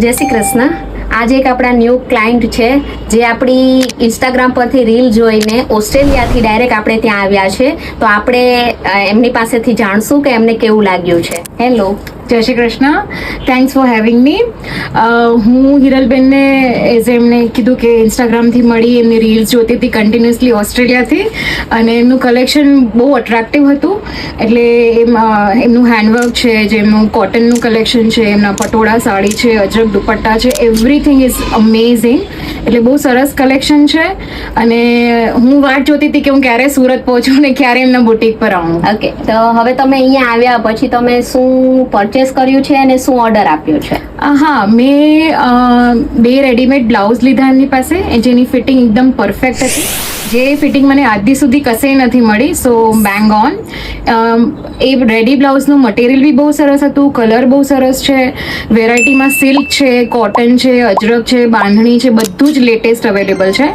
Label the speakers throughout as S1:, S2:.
S1: જય શ્રી કૃષ્ણ. આજે એક આપણા ન્યૂ ક્લાયન્ટ છે જે આપણી ઇન્સ્ટાગ્રામ પરથી રીલ જોઈને ઓસ્ટ્રેલિયાથી ડાયરેક્ટ આપણે ત્યાં આવ્યા છે. તો આપણે એમની પાસેથી જાણશું કે એમને કેવું લાગ્યું છે. હેલો,
S2: જય Shri Krishna. Thanks for having મી. હું હિરલબેનને એઝ એમને કીધું કે ઇન્સ્ટાગ્રામથી મળી, એમની રીલ્સ જોતી હતી કન્ટિન્યુઅસલી ઓસ્ટ્રેલિયાથી, અને એમનું કલેક્શન બહુ અટ્રેક્ટિવ હતું. એટલે એમનું હેન્ડવર્ક છે, જે એમનું કોટનનું કલેક્શન છે, એમના પટોળા સાડી છે, અજરક દુપટ્ટા છે, એવરીથિંગ ઇઝ અમેઝિંગ. એટલે બહુ સરસ કલેક્શન છે અને હું વાટ જોતી હતી કે હું ક્યારે સુરત પહોંચું ને ક્યારે એમના બુટીક પર આવું.
S1: ઓકે. તો હવે તમે અહીંયા આવ્યા પછી તમે શું પરચેસ કર્યું છે અને શું ઓર્ડર આપ્યો છે?
S2: હા, મેં 2 રેડીમેડ બ્લાઉઝ લીધા એમની પાસે, જેની ફિટિંગ એકદમ પરફેક્ટ હતી, જે ફિટિંગ મને આજ સુધી કશે નથી મળી. So bang on. એ રેડી બ્લાઉઝનું મટીરિયલ બી બહુ સરસ હતું, કલર બહુ સરસ છે, વેરાયટીમાં સિલ્ક છે, કોટન છે, અજરક છે, બાંધણી છે, બધું જ લેટેસ્ટ અવેલેબલ છે.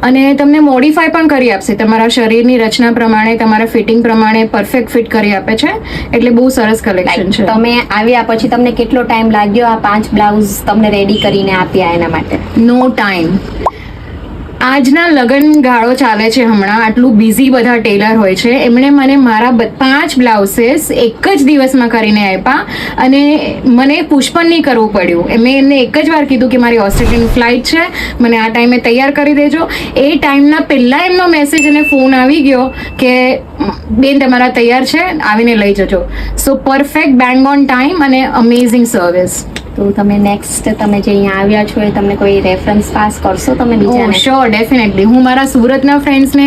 S2: અને તમને મોડિફાય પણ કરી આપશે તમારા શરીરની રચના પ્રમાણે, તમારા ફિટિંગ પ્રમાણે પરફેક્ટ ફિટ કરી આપે છે. એટલે બહુ સરસ કલેક્શન છે.
S1: તમે આવ્યા પછી તમને કેટલો ટાઈમ લાગ્યો આ 5 બ્લાઉઝ તમને રેડી કરીને આપ્યા એના માટે?
S2: નો ટાઈમ. આજના લગ્ન ગાળો ચાલે છે હમણાં, આટલું બિઝી બધા ટેલર હોય છે. એમણે મને મારા 5 બ્લાઉઝીસ એક જ દિવસમાં કરીને આપ્યા અને મને પુશ પણ નહીં કરવું પડ્યું. મેં એમને એક જ વાર કીધું કે મારી ઓસ્ટ્રેલિયન ફ્લાઇટ છે, મને આ ટાઈમે તૈયાર કરી દેજો. એ ટાઈમના પહેલાં એમનો મેસેજ અને ફોન આવી ગયો કે બેન તમારા તૈયાર છે, આવીને લઈ જજો. સો પરફેક્ટ, બેંગ ઓન ટાઈમ અને અમેઝિંગ સર્વિસ.
S1: તો તમે નેક્સ્ટ તમે જે અહીંયા આવ્યા છો એ તમને કોઈ રેફરન્સ પાસ કરશો તમે બીજાને?
S2: Sure, definitely. હું મારા સુરતના ફ્રેન્ડ્સને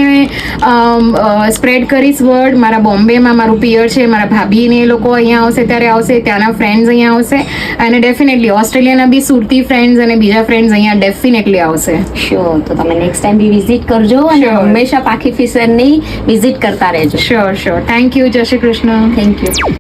S2: સ્પ્રેડ કરીશ વર્ડ. મારા બોમ્બેમાં મારું પિયર છે, મારા ભાભીને એ લોકો અહીંયા આવશે ત્યારે આવશે, ત્યાંના ફ્રેન્ડ્સ અહીંયા આવશે, અને ડેફિનેટલી ઓસ્ટ્રેલિયાના બી સુરતી ફ્રેન્ડ્સ અને બીજા ફ્રેન્ડ્સ અહીંયા ડેફિનેટલી આવશે.
S1: શ્યોર. તો તમે નેક્સ્ટ ટાઈમ બી વિઝિટ કરજો અને હંમેશા પાખી ફિશરની વિઝિટ કરતા રહેજો.
S2: શ્યોર. Thank you. જય શ્રી કૃષ્ણ.
S1: Thank you.